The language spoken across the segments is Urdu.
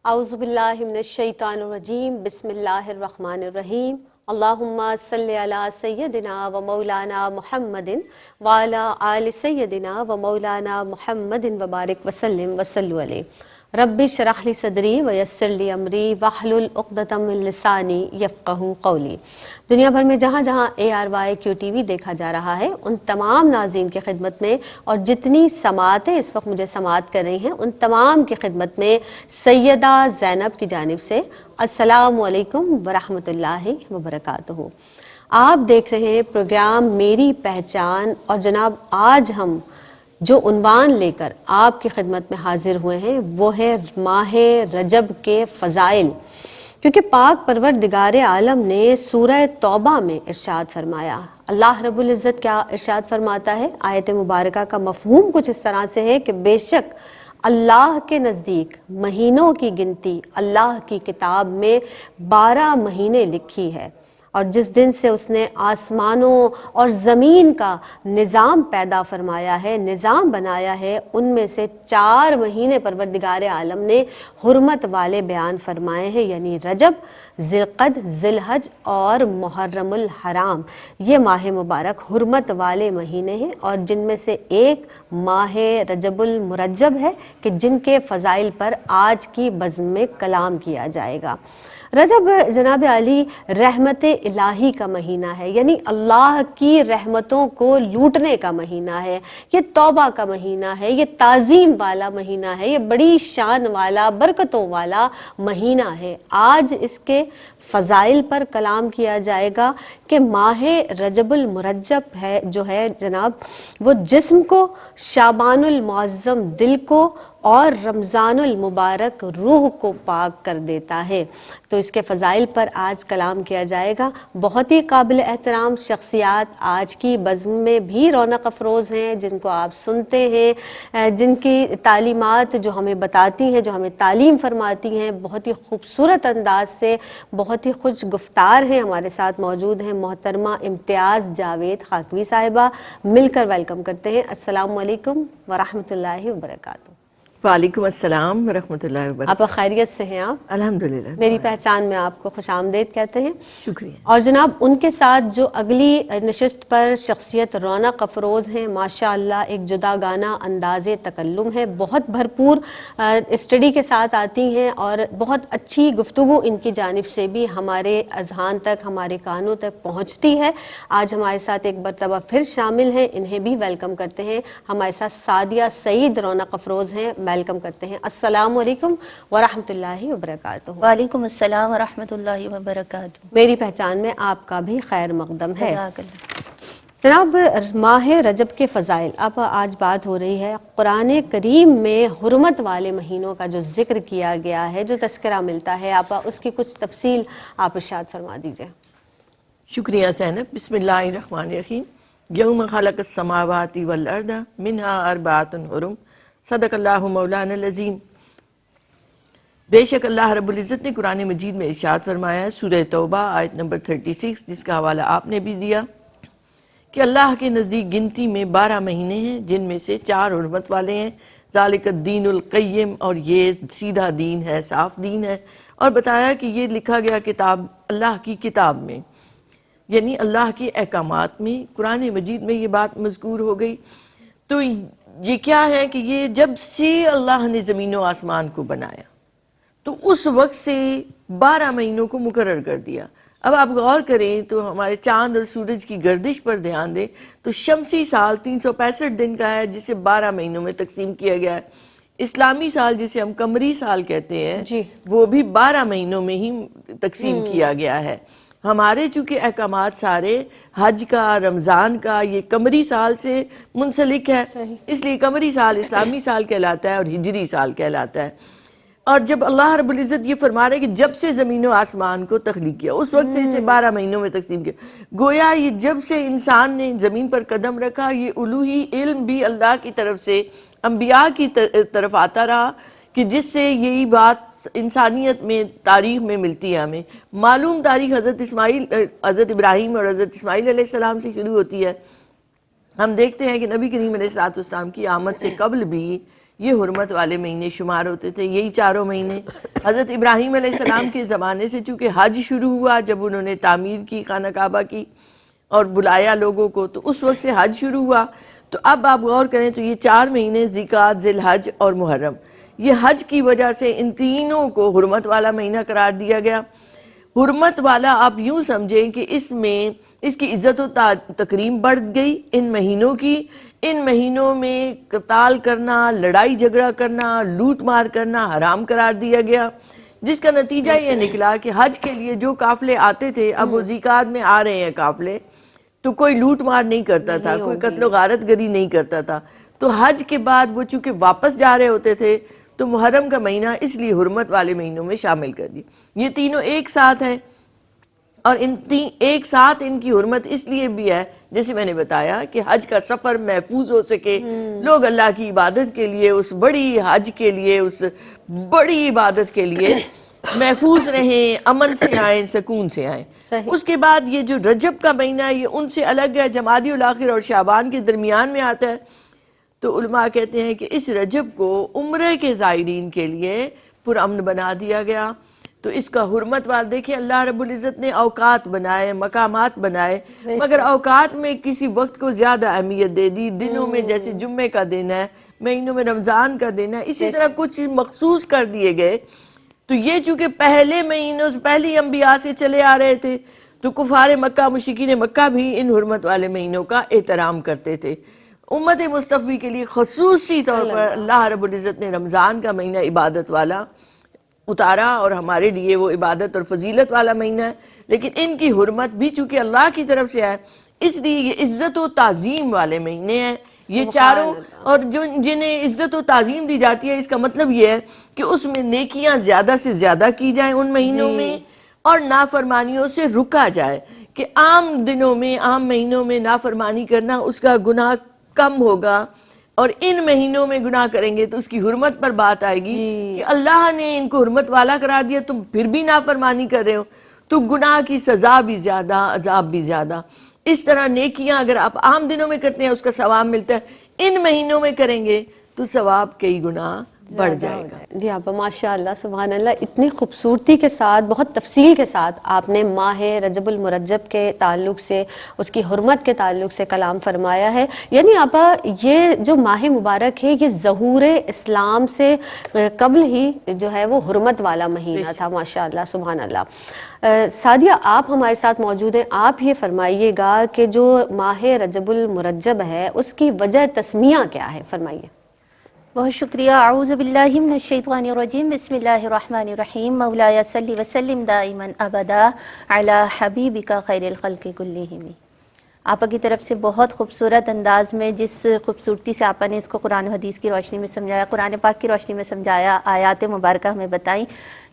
اعوذ باللہ من الشیطان الرجیم بسم اللہ الرحمن الرحیم اللہم صلی علی سیدنا و مولانا محمد وعلی آل سیدنا و مولانا محمد وبارک وسلم وصلو علیہ رب اشرح لی صدری ویسر لی امری واحلل عقدۃ من لسانی یفقہوا قولی۔ دنیا بھر میں جہاں جہاں ARY QTV دیکھا جا رہا ہے ان تمام ناظرین کی خدمت میں اور جتنی سماعتیں اس وقت مجھے سماعت کر رہی ہیں ان تمام کی خدمت میں سیدہ زینب کی جانب سے السلام علیکم ورحمۃ اللہ وبرکاتہ۔ آپ دیکھ رہے ہیں پروگرام میری پہچان، اور جناب آج ہم جو عنوان لے کر آپ کی خدمت میں حاضر ہوئے ہیں وہ ہے ماہ رجب کے فضائل، کیونکہ پاک پروردگار عالم نے سورہ توبہ میں ارشاد فرمایا، اللہ رب العزت کیا ارشاد فرماتا ہے؟ آیت مبارکہ کا مفہوم کچھ اس طرح سے ہے کہ بے شک اللہ کے نزدیک مہینوں کی گنتی اللہ کی کتاب میں 12 مہینے لکھی ہے، اور جس دن سے اس نے آسمانوں اور زمین کا نظام پیدا فرمایا ہے، نظام بنایا ہے، ان میں سے 4 مہینے پروردگار عالم نے حرمت والے بیان فرمائے ہیں، یعنی رجب، ذی القعد، ذی الحج اور محرم الحرام۔ یہ ماہ مبارک حرمت والے مہینے ہیں، اور جن میں سے ایک ماہ رجب المرجب ہے کہ جن کے فضائل پر آج کی بزم میں کلام کیا جائے گا۔ رجب جناب علی رحمت الہی کا مہینہ ہے، یعنی اللہ کی رحمتوں کو لوٹنے کا مہینہ ہے، یہ توبہ کا مہینہ ہے، یہ تعظیم والا مہینہ ہے، یہ بڑی شان والا برکتوں والا مہینہ ہے۔ آج اس کے فضائل پر کلام کیا جائے گا کہ ماہ رجب المرجب ہے جو ہے جناب، وہ جسم کو، شعبان المعظم دل کو اور رمضان المبارک روح کو پاک کر دیتا ہے۔ تو اس کے فضائل پر آج کلام کیا جائے گا۔ بہت ہی قابل احترام شخصیات آج کی بزم میں بھی رونق افروز ہیں، جن کو آپ سنتے ہیں، جن کی تعلیمات جو ہمیں بتاتی ہیں، جو ہمیں تعلیم فرماتی ہیں، بہت ہی خوبصورت انداز سے، بہت ہی خوش گفتار ہیں، ہمارے ساتھ موجود ہیں محترمہ امتیاز جاوید خاکوی صاحبہ۔ مل کر ویلکم کرتے ہیں۔ السلام علیکم ورحمۃ اللہ وبرکاتہ۔ وعلیکم السلام ورحمۃ اللہ وبرکاتہ۔ آپ خیریت سے ہیں؟ آپ الحمدللہ، میری پہچان میں آپ کو خوش آمدید کہتے ہیں۔ شکریہ۔ اور جناب ان کے ساتھ جو اگلی نشست پر شخصیت رونق افروز ہیں، ماشاءاللہ ایک جدا گانہ انداز تکلم ہے، بہت بھرپور اسٹڈی کے ساتھ آتی ہیں، اور بہت اچھی گفتگو ان کی جانب سے بھی ہمارے اذہان تک، ہمارے کانوں تک پہنچتی ہے۔ آج ہمارے ساتھ ایک مرتبہ پھر شامل ہیں، انہیں بھی ویلکم کرتے ہیں۔ ہمارے ساتھ سعدیہ سعید رونق افروز ہیں، ویلکم کرتے ہیں۔ السلام علیکم ورحمۃ اللہ وبرکاتہ۔ وعلیکم السلام ورحمۃ اللہ وبرکاتہ۔ میری پہچان میں آپ کا بھی خیر مقدم ہے۔ جزاک اللہ۔ جناب ماہ رجب کے فضائل، اب آج بات ہو رہی ہے قرآن کریم میں حرمت والے مہینوں کا جو ذکر کیا گیا ہے، جو تذکرہ ملتا ہے، آپ اس کی کچھ تفصیل آپ ارشاد فرما دیجئے۔ شکریہ زینب۔ بسم اللہ الرحمن الرحیم۔ یوم خلق السماوات والارض منها اربعۃ حرم، صدق اللہ مولانا العظیم۔ بے شک اللہ رب العزت نے قرآن مجید میں ارشاد فرمایا ہے، سورہ توبہ آیت نمبر 36، جس کا حوالہ آپ نے بھی دیا، کہ اللہ کے نزدیک گنتی میں 12 مہینے ہیں، جن میں سے 4 حرمت والے ہیں، ذالک الدین القیم، اور یہ سیدھا دین ہے، صاف دین ہے، اور بتایا کہ یہ لکھا گیا کتاب اللہ کی کتاب میں، یعنی اللہ کے احکامات میں۔ قرآن مجید میں یہ بات مذکور ہو گئی۔ تو یہ کیا ہے کہ یہ جب سے اللہ نے زمین و آسمان کو بنایا تو اس وقت سے 12 مہینوں کو مقرر کر دیا۔ اب آپ غور کریں تو ہمارے چاند اور سورج کی گردش پر دھیان دیں تو شمسی سال 365 دن کا ہے، جسے 12 مہینوں میں تقسیم کیا گیا ہے۔ اسلامی سال جسے ہم قمری سال کہتے ہیں، جی، وہ بھی 12 مہینوں میں ہی تقسیم کیا گیا ہے۔ ہمارے چونکہ احکامات سارے حج کا، رمضان کا، یہ قمری سال سے منسلک ہے، اس لیے قمری سال اسلامی سال کہلاتا ہے اور ہجری سال کہلاتا ہے۔ اور جب اللہ رب العزت یہ فرما رہے ہیں کہ جب سے زمین و آسمان کو تخلیق کیا، اس وقت سے اسے 12 مہینوں میں تقسیم کیا، گویا یہ جب سے انسان نے زمین پر قدم رکھا، یہ الوہی علم بھی اللہ کی طرف سے انبیاء کی طرف آتا رہا، کہ جس سے یہی بات انسانیت میں، تاریخ میں ملتی ہے ہمیں۔ معلوم تاریخ حضرت ابراہیم اور حضرت اسماعیل علیہ السلام سے شروع ہوتی ہے۔ ہم دیکھتے ہیں کہ نبی کریم علیہ السلام کی آمد سے قبل بھی یہ حرمت والے مہینے شمار ہوتے تھے، یہی چاروں مہینے۔ حضرت ابراہیم علیہ السلام کے زمانے سے چونکہ حج شروع ہوا، جب انہوں نے تعمیر کی خانہ کعبہ کی اور بلایا لوگوں کو، تو اس وقت سے حج شروع ہوا۔ تو اب آپ غور کریں تو یہ 4 مہینے ذی-القعدہ، ذی الحج اور محرم، یہ حج کی وجہ سے ان تینوں کو حرمت والا مہینہ قرار دیا گیا۔ حرمت والا آپ یوں سمجھیں کہ اس میں اس کی عزت و تکریم بڑھ گئی ان مہینوں کی۔ ان مہینوں میں قتال کرنا، لڑائی جھگڑا کرنا، لوٹ مار کرنا حرام قرار دیا گیا، جس کا نتیجہ یہ نکلا کہ حج کے لیے جو قافلے آتے تھے اب وہ ذی-القعدہ میں آ رہے ہیں قافلے، تو کوئی لوٹ مار نہیں کرتا تھا، کوئی قتل و غارت گری نہیں کرتا تھا۔ تو حج کے بعد وہ چونکہ واپس جا رہے ہوتے تھے تو محرم کا مہینہ اس لیے حرمت والے مہینوں میں شامل کر دی۔ یہ تینوں ایک ساتھ ہیں، اور ایک ساتھ ان کی حرمت اس لیے بھی ہے جیسے میں نے بتایا کہ حج کا سفر محفوظ ہو سکے، لوگ اللہ کی عبادت کے لیے، اس بڑی حج کے لیے، اس بڑی عبادت کے لیے محفوظ رہیں، امن سے آئیں، سکون سے آئیں۔ اس کے بعد یہ جو رجب کا مہینہ ہے یہ ان سے الگ ہے، جمادی الاخر اور شعبان کے درمیان میں آتا ہے۔ تو علماء کہتے ہیں کہ اس رجب کو عمرے کے زائرین کے لیے پرامن بنا دیا گیا۔ تو اس کا حرمت وال دیکھیں، اللہ رب العزت نے اوقات بنائے، مقامات بنائے، مگر اوقات میں کسی وقت کو زیادہ اہمیت دے دی۔ دنوں میں جیسے جمعے کا دن ہے، مہینوں میں رمضان کا دن ہے، اسی طرح کچھ مخصوص کر دیے گئے۔ تو یہ چونکہ پہلے مہینوں سے پہلی انبیاء سے چلے آ رہے تھے تو کفار مکہ، مشرکین مکہ بھی ان حرمت والے مہینوں کا احترام کرتے تھے۔ امت مصطفی کے لیے خصوصی طور پر اللہ رب العزت نے رمضان کا مہینہ عبادت والا اتارا، اور ہمارے لیے وہ عبادت اور فضیلت والا مہینہ ہے۔ لیکن ان کی حرمت بھی چونکہ اللہ کی طرف سے ہے، اس لیے یہ عزت و تعظیم والے مہینے ہیں یہ چاروں، اور جنہیں عزت و تعظیم دی جاتی ہے اس کا مطلب یہ ہے کہ اس میں نیکیاں زیادہ سے زیادہ کی جائیں ان مہینوں میں، اور نافرمانیوں سے رکا جائے کہ عام دنوں میں، عام مہینوں میں نافرمانی کرنا اس کا گناہ کم ہوگا، اور ان مہینوں میں گناہ کریں گے تو اس کی حرمت پر بات آئے گی کہ اللہ نے ان کو حرمت والا کرا دیا، تم پھر بھی نافرمانی کر رہے ہو، تو گناہ کی سزا بھی زیادہ، عذاب بھی زیادہ۔ اس طرح نیکیاں اگر آپ عام دنوں میں کرتے ہیں اس کا ثواب ملتا ہے، ان مہینوں میں کریں گے تو ثواب کئی گنا بڑھ جائے گا۔ جی آپ ماشاءاللہ سبحان اللہ، اتنی خوبصورتی کے ساتھ، بہت تفصیل کے ساتھ آپ نے ماہ رجب المرجب کے تعلق سے، اس کی حرمت کے تعلق سے کلام فرمایا ہے۔ یعنی آپا یہ جو ماہ مبارک ہے یہ ظہور اسلام سے قبل ہی جو ہے وہ حرمت والا مہینہ تھا، ماشاءاللہ سبحان اللہ۔ سعدیہ آپ ہمارے ساتھ موجود ہیں، آپ یہ فرمائیے گا کہ جو ماہ رجب المرجب ہے اس کی وجہ تسمیہ کیا ہے، فرمائیے۔ بہت شکریہ۔ اعوذ باللہ من الشیطان الرجیم، بسم اللہ الرحمن الرحیم، مولایا صلی وسلم دائما ابدا علی حبیبک خیر الخلق کلہم۔ آپا کی طرف سے بہت خوبصورت انداز میں جس خوبصورتی سے آپا نے اس کو قرآن و حدیث کی روشنی میں سمجھایا، قرآن پاک کی روشنی میں سمجھایا، آیات مبارکہ ہمیں بتائیں۔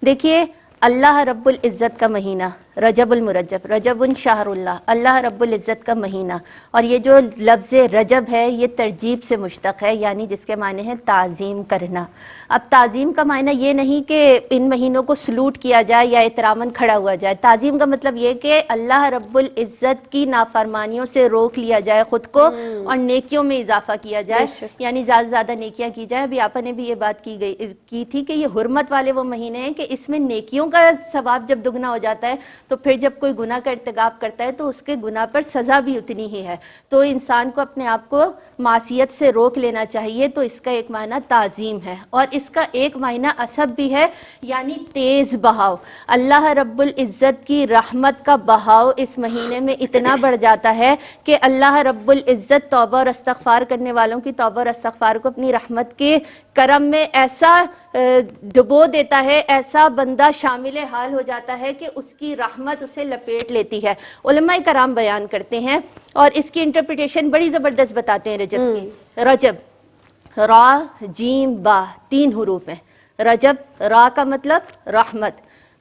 دیکھیے اللہ رب العزت کا مہینہ رجب المرجب، رجب شہر اللہ، اللہ رب العزت کا مہینہ، اور یہ جو لفظ رجب ہے یہ ترجیب سے مشتق ہے، یعنی جس کے معنی ہے تعظیم کرنا۔ اب تعظیم کا معنی یہ نہیں کہ ان مہینوں کو سلوٹ کیا جائے یا احتراماً کھڑا ہوا جائے، تعظیم کا مطلب یہ کہ اللہ رب العزت کی نافرمانیوں سے روک لیا جائے خود کو، اور نیکیوں میں اضافہ کیا جائے، یعنی زیادہ سے زیادہ نیکیاں کی جائیں۔ ابھی آپا نے بھی یہ بات کی تھی کہ یہ حرمت والے وہ مہینے ہیں کہ اس میں نیکیوں کا ثواب جب دگنا ہو جاتا ہے تو پھر جب کوئی گناہ کا ارتکاب کرتا ہے تو اس کے گناہ پر سزا بھی اتنی ہی ہے۔ تو انسان کو اپنے آپ کو معصیت سے روک لینا چاہیے، تو اس کا ایک معنی تعظیم ہے، اور اس کا ایک معنی عصب بھی ہے، یعنی تیز بہاؤ۔ اللہ رب العزت کی رحمت کا بہاؤ اس مہینے میں اتنا بڑھ جاتا ہے کہ اللہ رب العزت توبہ اور استغفار کرنے والوں کی توبہ اور استغفار کو اپنی رحمت کے کرم میں ایسا ڈبو دیتا ہے، ایسا بندہ شامل حال ہو جاتا ہے کہ اس کی رحمت اسے لپیٹ لیتی ہے۔ علماء کرام بیان کرتے ہیں اور اس کی انٹرپریٹیشن بڑی زبردست بتاتے ہیں رجب کی۔ رجب را جیم با 3 حروف ہیں۔ رجب را کا مطلب رحمت،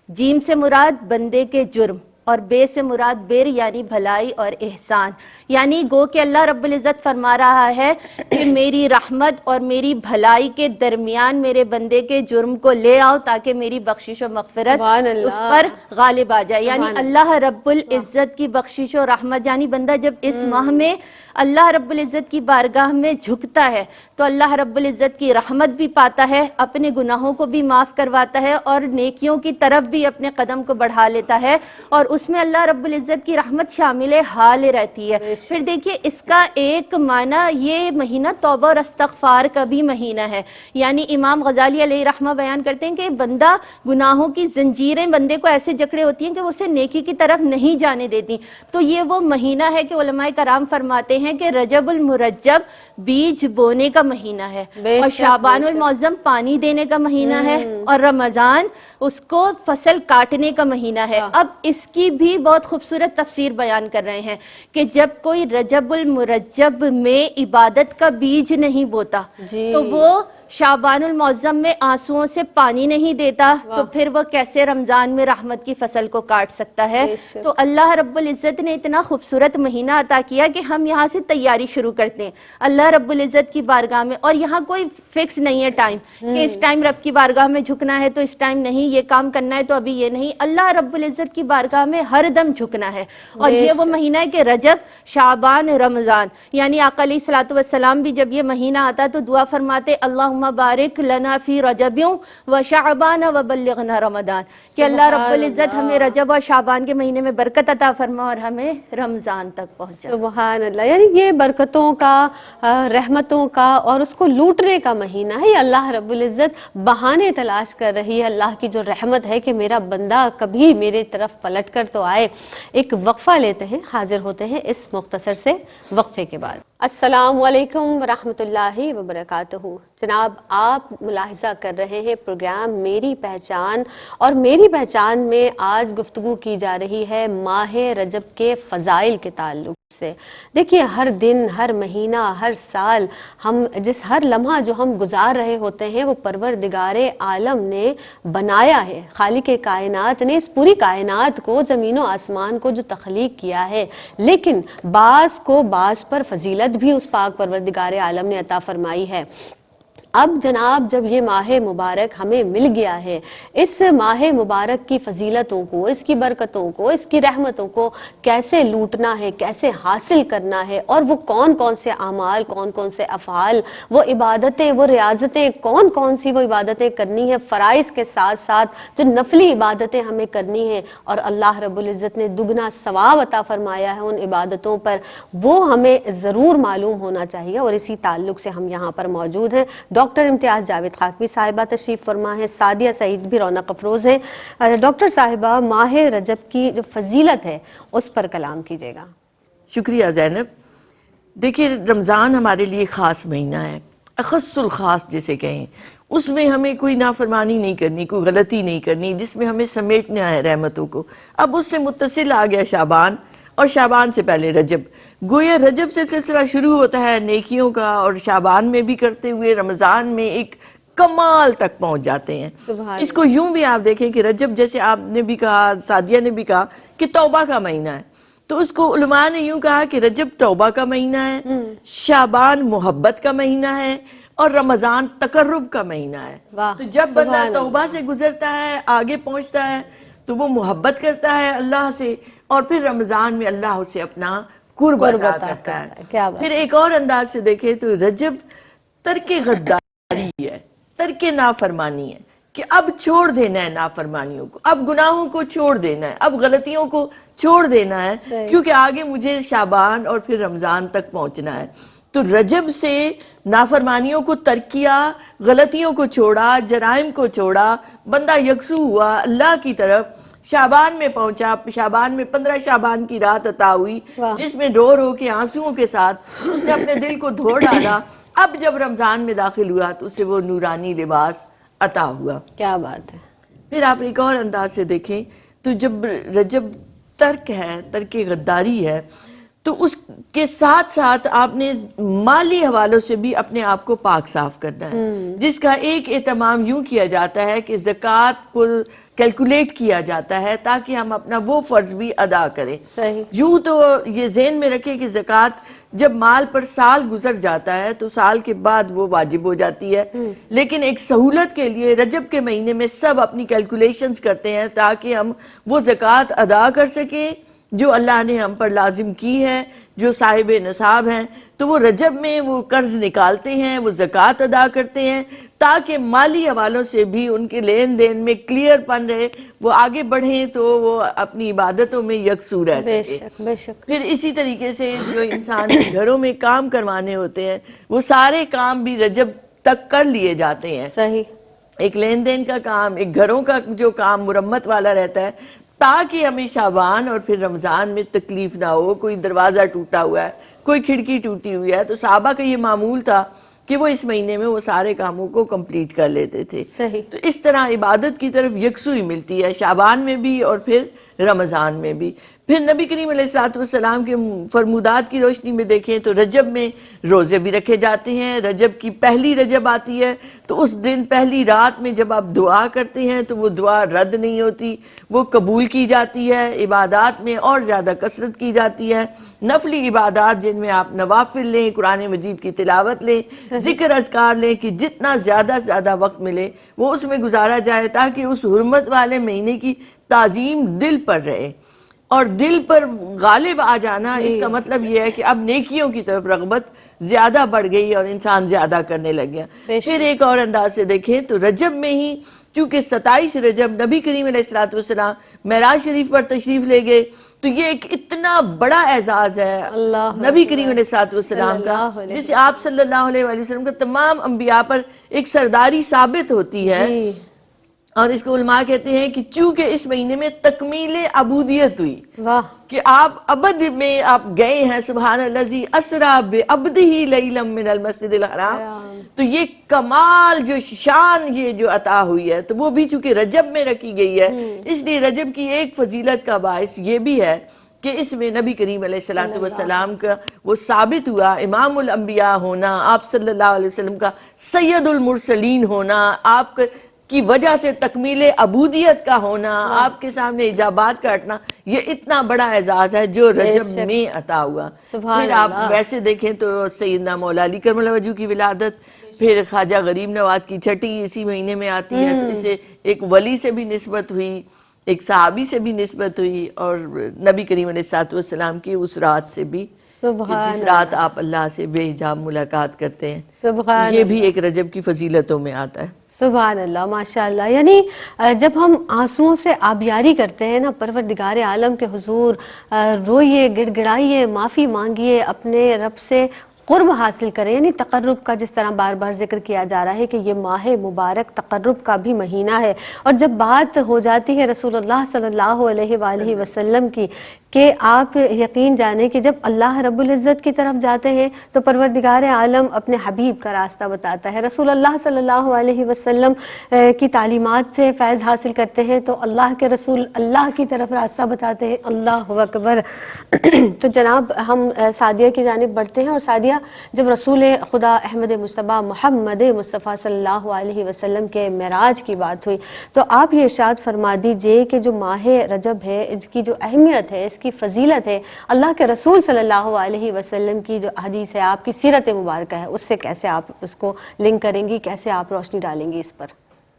جیم سے مراد بندے کے جرم، اور بے سے مراد بر یعنی بھلائی اور احسان، یعنی گو کہ اللہ رب العزت فرما رہا ہے کہ میری رحمت اور میری بھلائی کے درمیان میرے بندے کے جرم کو لے آؤ تاکہ میری بخشش و مغفرت سبحان اللہ، اس پر غالب آ جائے. یعنی سبحان اللہ رب العزت کی بخشش و رحمت، یعنی بندہ جب اس ماہ میں اللہ رب العزت کی بارگاہ میں جھکتا ہے تو اللہ رب العزت کی رحمت بھی پاتا ہے، اپنے گناہوں کو بھی معاف کرواتا ہے اور نیکیوں کی طرف بھی اپنے قدم کو بڑھا لیتا ہے، اور اس میں اللہ رب العزت کی رحمت شامل حال رہتی ہے. پھر دیکھیے اس کا ایک معنی یہ مہینہ توبہ اور استغفار کا بھی مہینہ ہے. یعنی امام غزالی علیہ رحمہ بیان کرتے ہیں کہ بندہ گناہوں کی زنجیریں بندے کو ایسے جکڑے ہوتی ہیں کہ وہ اسے نیکی کی طرف نہیں جانے دیتی. تو یہ وہ مہینہ ہے کہ علماء کرام فرماتے ہیں کہ رجب المرجب بیج بونے کا مہینہ ہے، اور شعبان المعظم پانی دینے کا مہینہ ہے، اور رمضان اس کو فصل کاٹنے کا مہینہ ہے. اب اس کی بھی بہت خوبصورت تفسیر بیان کر رہے ہیں کہ جب کوئی رجب المرجب میں عبادت کا بیج نہیں بوتا تو وہ شعبان المعظم میں آنسوؤں سے پانی نہیں دیتا تو پھر وہ کیسے رمضان میں رحمت کی فصل کو کاٹ سکتا ہے. تو اللہ رب العزت نے اتنا خوبصورت مہینہ عطا کیا کہ ہم یہاں سے تیاری شروع کرتے ہیں اللہ رب العزت کی بارگاہ میں. اور یہاں کوئی فکس نہیں ہے ٹائم کہ اس ٹائم رب کی بارگاہ میں جھکنا ہے تو اس ٹائم نہیں، یہ کام کرنا ہے تو ابھی یہ نہیں. اللہ رب العزت کی بارگاہ میں ہر دم جھکنا ہے. اور یہ وہ مہینہ ہے کہ رجب، شعبان، رمضان، یعنی آقا علیہ الصلوۃ والسلام بھی جب یہ مہینہ آتا تو دعا فرماتے اللہم بارک لنا فی رجب و شعبان و بلغنا رمضان، کہ اللہ رب العزت ہمیں رجب اور شعبان کے مہینے میں برکت عطا فرما اور ہمیں رمضان تک پہنچا. سبحان اللہ. یعنی یہ برکتوں کا، رحمتوں کا اور اس کو لوٹنے کا مہینہ ہے. یہ اللہ رب العزت بہانے تلاش کر رہی ہے اللہ کی جو رحمت ہے کہ میرا بندہ کبھی میرے طرف پلٹ کر تو آئے. ایک وقفہ لیتے ہیں، حاضر ہوتے ہیں اس مختصر سے وقفے کے بعد. السلام علیکم ورحمۃ اللہ وبرکاتہ. جناب آپ ملاحظہ کر رہے ہیں پروگرام میری پہچان، اور میری پہچان میں آج گفتگو کی جا رہی ہے ماہ رجب کے فضائل کے تعلق سے. دیکھیے ہر دن، ہر مہینہ، ہر سال، ہم ہر لمحہ جو ہم گزار رہے ہوتے ہیں وہ پروردگار عالم نے بنایا ہے. خالق کائنات نے اس پوری کائنات کو، زمین و آسمان کو جو تخلیق کیا ہے، لیکن بعض کو بعض پر فضیلت بھی اس پاک پروردگار عالم نے عطا فرمائی ہے. اب جناب جب یہ ماہ مبارک ہمیں مل گیا ہے، اس ماہ مبارک کی فضیلتوں کو، اس کی برکتوں کو، اس کی رحمتوں کو کیسے لوٹنا ہے، کیسے حاصل کرنا ہے، اور وہ کون کون سے اعمال، کون کون سے افعال، وہ عبادتیں، وہ ریاضتیں، کون کون سی وہ عبادتیں کرنی ہیں، فرائض کے ساتھ ساتھ جو نفلی عبادتیں ہمیں کرنی ہیں اور اللہ رب العزت نے دگنا ثواب عطا فرمایا ہے ان عبادتوں پر، وہ ہمیں ضرور معلوم ہونا چاہیے. اور اسی تعلق سے ہم یہاں پر موجود ہیں. ڈاکٹر امتیاز جاوید خاکوی صاحبہ تشریف فرما ہے، سعدیہ سعید بھی رونق افروز ہیں. ڈاکٹر صاحبہ ماہ رجب کی جو فضیلت ہے اس پر کلام کیجیے گا. شکریہ زینب. دیکھیے رمضان ہمارے لیے خاص مہینہ ہے، اخص الخاص جسے کہیں. اس میں ہمیں کوئی نافرمانی نہیں کرنی، کوئی غلطی نہیں کرنی، جس میں ہمیں سمیٹنا ہے رحمتوں کو. اب اس سے متصل آ گیا شعبان، اور شعبان سے پہلے رجب. گویا رجب سے سلسلہ شروع ہوتا ہے نیکیوں کا، اور شعبان میں بھی کرتے ہوئے رمضان میں ایک کمال تک پہنچ جاتے ہیں. اس کو یوں بھی آپ دیکھیں کہ رجب جیسے آپ نے بھی کہا، سعدیہ نے بھی کہا کہ توبہ کا مہینہ ہے، تو اس کو علماء نے یوں کہا کہ رجب توبہ کا مہینہ ہے، شعبان محبت کا مہینہ ہے، اور رمضان تقرب کا مہینہ ہے. تو جب بندہ توبہ سے گزرتا ہے، آگے پہنچتا ہے، تو وہ محبت کرتا ہے اللہ سے، اور پھر رمضان میں اللہ اسے اپنا قرب عطا کرتا ہے. پھر ایک اور انداز سے دیکھیں تو رجب ترک غداری ہے، ترک نافرمانی ہے، کہ اب چھوڑ دینا ہے نافرمانیوں کو، اب گناہوں کو چھوڑ دینا ہے، اب غلطیوں کو چھوڑ دینا ہے، کیونکہ آگے مجھے شعبان اور پھر رمضان تک پہنچنا ہے. تو رجب سے نافرمانیوں کو ترک کیا، غلطیوں کو چھوڑا، جرائم کو چھوڑا، بندہ یکسو ہوا اللہ کی طرف. شعبان میں پہنچا، شعبان میں 15 شعبان کی رات عطا ہوئی جس میں رو رو کے آنسوؤں کے ساتھ اس نے اپنے دل کو دھو ڈالا. اب جب رمضان میں داخل ہوا تو اسے وہ نورانی لباس عطا ہوا. کیا بات ہے. پھر آپ ایک اور انداز سے دیکھیں تو جب رجب ترک ہے، ترک غداری ہے، تو اس کے ساتھ ساتھ آپ نے مالی حوالوں سے بھی اپنے آپ کو پاک صاف کرنا ہے، جس کا ایک اہتمام یوں کیا جاتا ہے کہ زکوٰۃ کو کیلکولیٹ کیا جاتا ہے تاکہ ہم اپنا وہ فرض بھی ادا کریں. صحیح. یوں تو یہ ذہن میں رکھیں کہ زکوٰۃ جب مال پر سال گزر جاتا ہے تو سال کے بعد وہ واجب ہو جاتی ہے، لیکن ایک سہولت کے لیے رجب کے مہینے میں سب اپنی کیلکولیشنز کرتے ہیں تاکہ ہم وہ زکوٰۃ ادا کر سکیں جو اللہ نے ہم پر لازم کی ہے، جو صاحب نصاب ہیں. تو وہ رجب میں وہ قرض نکالتے ہیں، وہ زکوٰۃ ادا کرتے ہیں تاکہ مالی حوالوں سے بھی ان کے لین دین میں کلیئر پن رہے، وہ آگے بڑھیں تو وہ اپنی عبادتوں میں یکسو رہ بے سکے. شک بے شک. پھر اسی طریقے سے جو انسان کے گھروں میں کام کروانے ہوتے ہیں وہ سارے کام بھی رجب تک کر لیے جاتے ہیں. صحیح. ایک لین دین کا کام، ایک گھروں کا جو کام مرمت والا رہتا ہے تاکہ ہمیں شعبان اور پھر رمضان میں تکلیف نہ ہو. کوئی دروازہ ٹوٹا ہوا ہے، کوئی کھڑکی ٹوٹی ہوئی ہے، تو صحابہ کا یہ معمول تھا کہ وہ اس مہینے میں وہ سارے کاموں کو کمپلیٹ کر لیتے تھے. صحیح. تو اس طرح عبادت کی طرف یکسوئی ملتی ہے شعبان میں بھی اور پھر رمضان میں بھی. پھر نبی کریم علیہ الصلوۃ والسلام کے فرمودات کی روشنی میں دیکھیں تو رجب میں روزے بھی رکھے جاتے ہیں. رجب کی پہلی رجب آتی ہے تو اس دن پہلی رات میں جب آپ دعا کرتے ہیں تو وہ دعا رد نہیں ہوتی، وہ قبول کی جاتی ہے. عبادات میں اور زیادہ کثرت کی جاتی ہے. نفلی عبادات جن میں آپ نوافل لیں، قرآن مجید کی تلاوت لیں، ذکر اذکار لیں، کہ جتنا زیادہ سے زیادہ وقت ملے وہ اس میں گزارا جائے تاکہ اس حرمت والے مہینے کی تعظیم دل پر رہے. اور دل پر غالب آ جانا اس کا مطلب یہ ہے کہ اب نیکیوں کی طرف رغبت زیادہ بڑھ گئی اور انسان زیادہ کرنے لگ گیا. پھر ایک اور انداز سے دیکھیں تو رجب میں ہی چونکہ 27 رجب نبی کریم علیہ الصلوۃ والسلام معراج شریف پر تشریف لے گئے، تو یہ ایک اتنا بڑا اعزاز ہے نبی کریم علیہ الصلوۃ والسلام کا، جسے آپ صلی اللہ علیہ وآلہ وسلم کا تمام انبیاء پر ایک سرداری ثابت ہوتی ہے. اور اس کو علماء کہتے ہیں کہ چونکہ اس مہینے میں تکمیل عبودیت ہوئی، واہ، کہ آپ ابد میں آپ گئے ہیں. سبحان الذی اسریٰ بعبدہ لیلا من المسجد الحرام. تو یہ کمال جو شان یہ جو عطا ہوئی ہے تو وہ بھی چونکہ رجب میں رکھی گئی ہے، اس لیے رجب کی ایک فضیلت کا باعث یہ بھی ہے کہ اس میں نبی کریم علیہ الصلوۃ والسلام کا وہ ثابت ہوا امام الانبیاء ہونا، آپ صلی اللہ علیہ وسلم کا سید المرسلین ہونا، آپ کی وجہ سے تکمیل عبودیت کا ہونا، آپ کے سامنے اجابات کا ہٹنا، یہ اتنا بڑا اعزاز ہے جو رجب میں عطا ہوا. پھر آپ ویسے دیکھیں تو سیدنا مولا علی کرم اللہ وجہہ کی ولادت، پھر خواجہ غریب نواز کی چھٹی اسی مہینے میں آتی ہے، تو اسے ایک ولی سے بھی نسبت ہوئی، ایک صحابی سے بھی نسبت ہوئی، اور نبی کریم علیہ الصلوۃ والسلام کی اس رات سے بھی، جس رات آپ اللہ سے بے حجاب ملاقات کرتے ہیں، یہ بھی ایک رجب کی فضیلتوں میں آتا ہے. سبحان اللہ، ماشاءاللہ. یعنی جب ہم آنسوؤں سے آبیاری کرتے ہیں نا پروردگار عالم کے حضور، روئیے، گڑ گڑائیے، معافی مانگیے، اپنے رب سے قرب حاصل کریں، یعنی تقرب کا جس طرح بار بار ذکر کیا جا رہا ہے کہ یہ ماہ مبارک تقرب کا بھی مہینہ ہے. اور جب بات ہو جاتی ہے رسول اللہ صلی اللہ علیہ وآلہ وسلم کی کہ آپ یقین جانیں کہ جب اللہ رب العزت کی طرف جاتے ہیں تو پروردگار عالم اپنے حبیب کا راستہ بتاتا ہے. رسول اللہ صلی اللہ علیہ وسلم کی تعلیمات سے فیض حاصل کرتے ہیں تو اللہ کے رسول اللہ کی طرف راستہ بتاتے ہیں. اللہ اکبر. تو جناب ہم سعدیہ کی جانب بڑھتے ہیں، اور سعدیہ جب رسول خدا احمد مصطفیٰ محمد مصطفیٰ صلی اللہ علیہ وسلم کے معراج کی بات ہوئی تو آپ یہ ارشاد فرما دیجئے کہ جو ماہ رجب ہے اس کی جو اہمیت ہے، اس کی فضیلت ہے، اللہ کے رسول صلی اللہ علیہ وسلم کی جو حدیث ہے، آپ کی سیرت مبارکہ ہے، اس سے کیسے آپ اس کو لنک کریں گی، کیسے آپ روشنی ڈالیں گی اس پر؟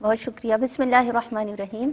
بہت شکریہ. بسم اللہ الرحمن الرحیم.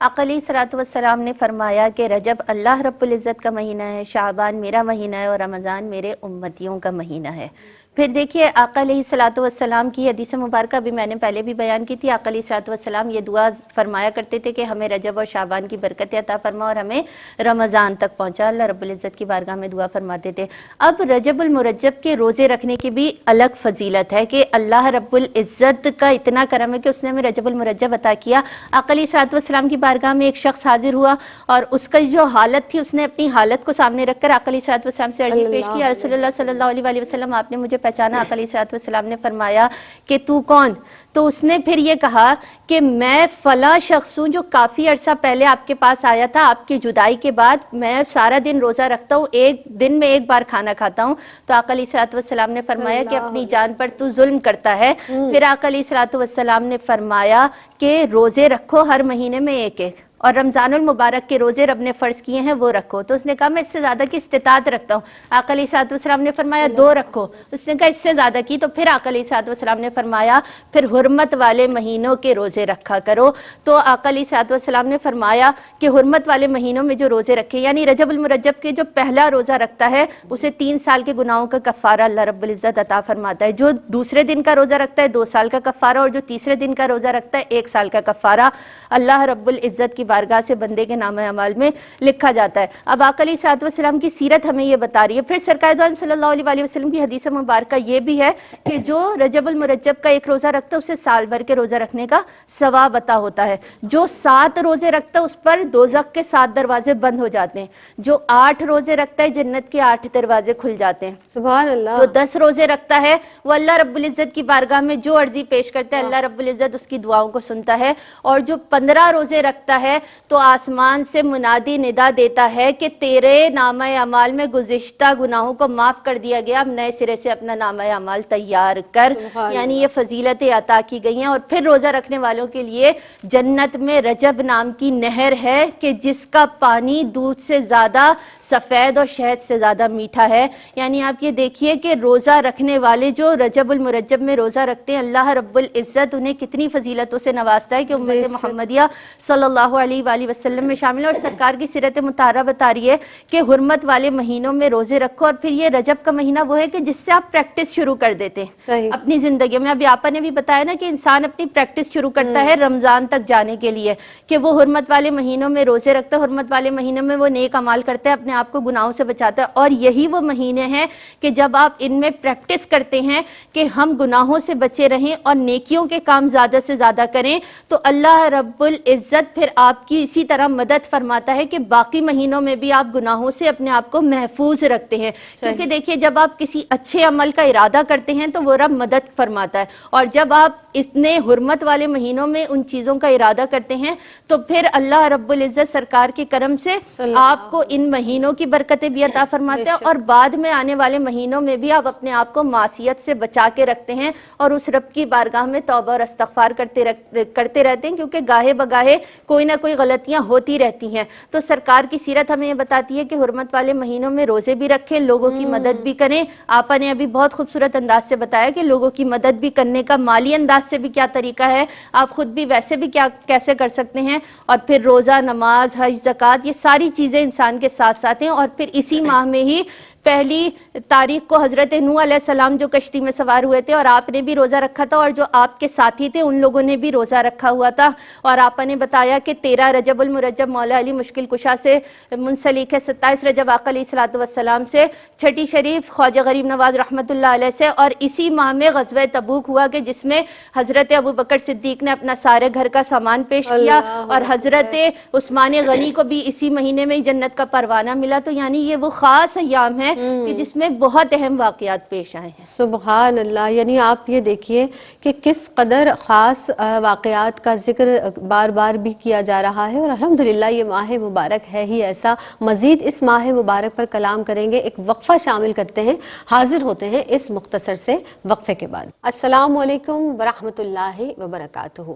آقا علیہ الصلوۃ والسلام نے فرمایا کہ رجب اللہ رب العزت کا مہینہ ہے، شعبان میرا مہینہ ہے، اور رمضان میرے امتیوں کا مہینہ ہے. پھر دیکھیے آقا علیہ الصلوۃ والسلام کی حدیث مبارکہ بھی میں نے پہلے بھی بیان کی تھی. آقا علیہ الصلوۃ والسلام یہ دعا فرمایا کرتے تھے کہ ہمیں رجب اور شعبان کی برکت عطا فرما اور ہمیں رمضان تک پہنچا. اللہ رب العزت کی بارگاہ میں دعا فرماتے تھے. اب رجب المرجب کے روزے رکھنے کی بھی الگ فضیلت ہے کہ اللہ رب العزت کا اتنا کرم ہے کہ اس نے ہمیں رجب المرجب عطا کیا. آقا علیہ الصلوۃ والسلام کی بارگاہ میں ایک شخص حاضر ہوا اور اس کا جو حالت تھی اس نے اپنی حالت کو سامنے رکھ کر آقا علیہ الصلوۃ والسلام سے عرض پیش کی، یا رسول اللہ صلی اللہ علیہ وسلم آپ نے مجھے پہچانا آقا علیہ الصلوۃ والسلام نے فرمایا کہ تو کون؟ تو اس نے پھر یہ کہا کہ میں فلاں شخص ہوں جو کافی عرصہ پہلے آپ کے پاس آیا تھا آپ کی جدائی کے بعد، میں سارا دن روزہ رکھتا ہوں، ایک دن میں ایک بار کھانا کھاتا ہوں۔ تو آقا علیہ الصلوۃ والسلام نے فرمایا کہ اپنی جان پر تو ظلم کرتا ہے۔ پھر آقا علیہ الصلوۃ والسلام نے فرمایا کہ روزے رکھو ہر مہینے میں ایک ایک، اور رمضان المبارک کے روزے رب نے فرض کیے ہیں وہ رکھو۔ تو اس نے کہا میں اس سے زیادہ کی استطاعت رکھتا ہوں۔ آقا علیہ الصلوۃ والسلام نے فرمایا 2 رکھو، اس نے کہا اس سے زیادہ کی، تو پھر آقا علیہ الصلوۃ والسلام نے فرمایا پھر حرمت والے مہینوں کے روزے رکھا کرو۔ تو آقا علیہ الصلوۃ والسلام نے فرمایا کہ حرمت والے مہینوں میں جو روزے رکھے، یعنی رجب المرجب کے جو پہلا روزہ رکھتا ہے اسے 3 سال کے گناہوں کا کفارہ اللہ رب العزت عطا فرماتا ہے، جو دوسرے دن کا روزہ رکھتا ہے 2 سال کا کفارہ، اور جو تیسرے دن کا روزہ رکھتا ہے 1 سال کا کفارہ اللہ رب العزت کی بارگاہ سے بندے کے نامہ اعمال میں لکھا جاتا ہے۔ اب آقا علیہ الصلوۃ والسلام کی سیرت ہمیں یہ بتا رہی ہے۔ پھر سرکار دو عالم صلی اللہ علیہ وآلہ وسلم کی حدیث مبارکہ یہ بھی ہے کہ جو رجب المرجب کا ایک روزہ رکھتا ہے اسے سال بھر کے روزہ رکھنے کا ثواب عطا ہوتا ہے۔ جو 7 روزے رکھتا ہے اس پر دوزخ کے 7 دروازے بند ہو جاتے ہیں، جو 8 روزے رکھتا ہے جنت کے 8 دروازے کھل جاتے ہیں، سبحان اللہ۔ جو 10 روزے رکھتا ہے وہ اللہ رب العزت کی بارگاہ میں جو عرضی پیش کرتا ہے اللہ رب العزت اس کی دعاؤں کو سنتا ہے، اور جو 15 روزے رکھتا ہے تو آسمان سے منادی ندا دیتا ہے کہ تیرے نامہ اعمال میں گزشتہ گناہوں کو معاف کر دیا گیا، اب نئے سرے سے اپنا نامہ اعمال تیار کر۔ یعنی یہ فضیلتیں عطا کی گئی ہیں۔ اور پھر روزہ رکھنے والوں کے لیے جنت میں رجب نام کی نہر ہے کہ جس کا پانی دودھ سے زیادہ سفید اور شہد سے زیادہ میٹھا ہے۔ یعنی آپ یہ دیکھیے کہ روزہ رکھنے والے جو رجب المرجب میں روزہ رکھتے ہیں اللہ رب العزت انہیں کتنی فضیلتوں سے نوازتا ہے کہ امت محمدیہ صلی اللہ علیہ وآلہ وسلم میں شامل ہے۔ اور سرکار کی سیرت مطہرہ بتا رہی ہے کہ حرمت والے مہینوں میں روزے رکھو، اور پھر یہ رجب کا مہینہ وہ ہے کہ جس سے آپ پریکٹس شروع کر دیتے ہیں اپنی زندگی میں۔ ابھی آپا نے بھی بتایا نا کہ انسان اپنی پریکٹس شروع کرتا ہے رمضان تک جانے کے لیے، کہ وہ حرمت والے مہینوں میں روزے رکھتا ہے، حرمت والے مہینوں میں وہ نیک اعمال کرتا ہے، اپنے آپ کو گناہوں سے بچاتا ہے۔ اور یہی وہ مہینے ہیں کہ جب آپ ان میں پریکٹس کرتے ہیں کہ ہم گناہوں سے بچے رہیں اور نیکیوں کے کام زیادہ سے زیادہ کریں، تو اللہ رب العزت پھر آپ کی اسی طرح مدد فرماتا ہے کہ باقی مہینوں میں بھی آپ گناہوں سے اپنے آپ کو محفوظ رکھتے ہیں۔ کیونکہ دیکھیے جب آپ کسی اچھے عمل کا ارادہ کرتے ہیں تو وہ رب مدد فرماتا ہے، اور جب آپ اتنے حرمت والے مہینوں میں ان چیزوں کا ارادہ کرتے ہیں تو پھر اللہ رب العزت سرکار کے کرم سے آپ کو ان مہینوں کی برکتیں بھی عطا فرماتے ہیں، اور بعد میں آنے والے مہینوں میں بھی آپ اپنے آپ کو معصیت سے بچا کے رکھتے ہیں، اور اس رب کی بارگاہ میں توبہ اور استغفار کرتے رہتے ہیں، کیونکہ گاہے بگاہے کوئی نہ کوئی غلطیاں ہوتی رہتی ہیں۔ تو سرکار کی سیرت ہمیں یہ بتاتی ہے کہ حرمت والے مہینوں میں روزے بھی رکھیں، لوگوں کی مدد بھی کریں۔ آپا نے ابھی بہت خوبصورت انداز سے بتایا کہ لوگوں کی مدد بھی کرنے کا مالی انداز سے بھی کیا طریقہ ہے، آپ خود بھی ویسے بھی کیسے کر سکتے ہیں، اور پھر روزہ، نماز، حج، زکوٰۃ، یہ ساری چیزیں انسان کے ساتھ ساتھ ہیں۔ اور پھر اسی ماہ میں ہی 1 تاریخ کو حضرت نوح علیہ السلام جو کشتی میں سوار ہوئے تھے، اور آپ نے بھی روزہ رکھا تھا، اور جو آپ کے ساتھی تھے ان لوگوں نے بھی روزہ رکھا ہوا تھا۔ اور آپا نے بتایا کہ 13 رجب المرجب مولا علی مشکل کشا سے منسلک ہے، 27 رجب آقا علیہ الصلوۃ والسلام سے، چھٹی شریف خواجہ غریب نواز رحمۃ اللہ علیہ سے، اور اسی ماہ میں غزوہ تبوک ہوا کہ جس میں حضرت ابوبکر صدیق نے اپنا سارے گھر کا سامان پیش کیا، اور حضرت عثمان غنی کو بھی اسی مہینے میں جنت کا پروانہ ملا۔ تو یعنی یہ وہ خاص ایام ہیں کہ جس میں بہت اہم واقعات پیش آئے ہیں۔ سبحان اللہ۔ یعنی آپ یہ دیکھیے کہ کس قدر خاص واقعات کا ذکر بار بار بھی کیا جا رہا ہے، اور الحمدللہ یہ ماہ مبارک ہے ہی ایسا۔ مزید اس ماہ مبارک پر کلام کریں گے، ایک وقفہ شامل کرتے ہیں، حاضر ہوتے ہیں اس مختصر سے وقفے کے بعد۔ السلام علیکم ورحمۃ اللہ وبرکاتہ۔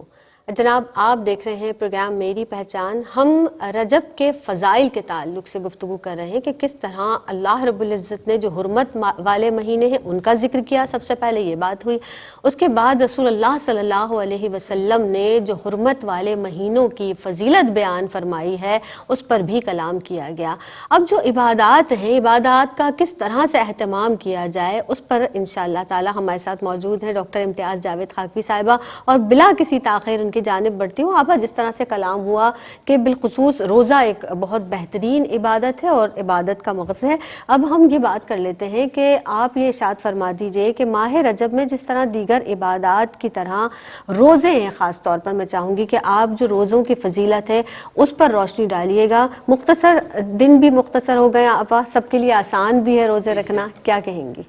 جناب آپ دیکھ رہے ہیں پروگرام میری پہچان۔ ہم رجب کے فضائل کے تعلق سے گفتگو کر رہے ہیں کہ کس طرح اللہ رب العزت نے جو حرمت والے مہینے ہیں ان کا ذکر کیا، سب سے پہلے یہ بات ہوئی۔ اس کے بعد رسول اللہ صلی اللہ علیہ وسلم نے جو حرمت والے مہینوں کی فضیلت بیان فرمائی ہے اس پر بھی کلام کیا گیا۔ اب جو عبادات ہیں، عبادات کا کس طرح سے اہتمام کیا جائے اس پر انشاءاللہ تعالی ہمارے ساتھ موجود ہیں ڈاکٹر امتیاز جاوید خاکوی صاحبہ، اور بلا کسی تاخیر ان کی جانب بڑھتی ہوں۔ آپا جس طرح سے کلام ہوا کہ بالخصوص روزہ ایک بہت بہترین عبادت ہے اور عبادت کا مغز ہے، اب ہم یہ بات کر لیتے ہیں کہ آپ یہ ارشاد فرما دیجئے کہ ماہ رجب میں جس طرح دیگر عبادات کی طرح روزے ہیں، خاص طور پر میں چاہوں گی کہ آپ جو روزوں کی فضیلت ہے اس پر روشنی ڈالیے گا۔ مختصر دن بھی مختصر ہو گئے آپا، سب کے لیے آسان بھی ہے روزے رکھنا، کیا کہیں گی؟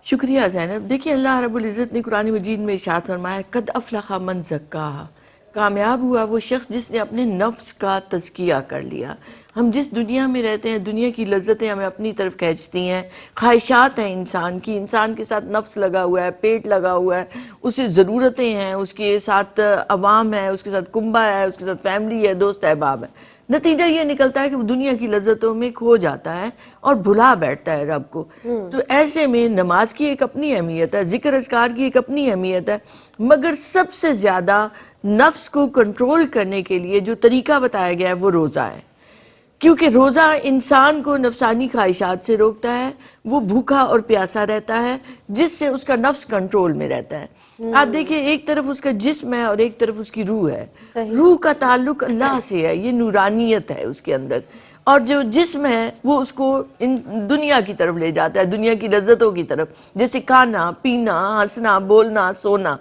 شکریہ زینب. دیکھیے اللہ رب العزت نے قرآن مجید میں ارشاد فرمایا قد افلح من زکاہا، کامیاب ہوا وہ شخص جس نے اپنے نفس کا تزکیہ کر لیا. ہم جس دنیا میں رہتے ہیں دنیا کی لذتیں ہمیں اپنی طرف کھینچتی ہیں، خواہشات ہیں انسان کی، انسان کے ساتھ نفس لگا ہوا ہے، پیٹ لگا ہوا ہے، اسے ضرورتیں ہیں، اس کے ساتھ عوام ہے، اس کے ساتھ کنبہ ہے، اس کے ساتھ فیملی ہے، دوست احباب ہے. نتیجہ یہ نکلتا ہے کہ وہ دنیا کی لذتوں میں کھو جاتا ہے اور بھلا بیٹھتا ہے رب کو. تو ایسے میں نماز کی ایک اپنی اہمیت ہے، ذکر اذکار کی ایک اپنی اہمیت ہے، مگر سب سے زیادہ نفس کو کنٹرول کرنے کے لیے جو طریقہ بتایا گیا ہے وہ روزہ ہے. کیونکہ روزہ انسان کو نفسانی خواہشات سے روکتا ہے، وہ بھوکا اور پیاسا رہتا ہے، جس سے اس کا نفس کنٹرول میں رہتا ہے. آپ دیکھیں ایک طرف اس کا جسم ہے اور ایک طرف اس کی روح ہے. روح کا تعلق اللہ سے ہے، یہ نورانیت ہے اس کے اندر، اور جو جسم ہے وہ اس کو دنیا کی طرف لے جاتا ہے، دنیا کی لذتوں کی طرف، جیسے کھانا پینا ہنسنا بولنا سونا.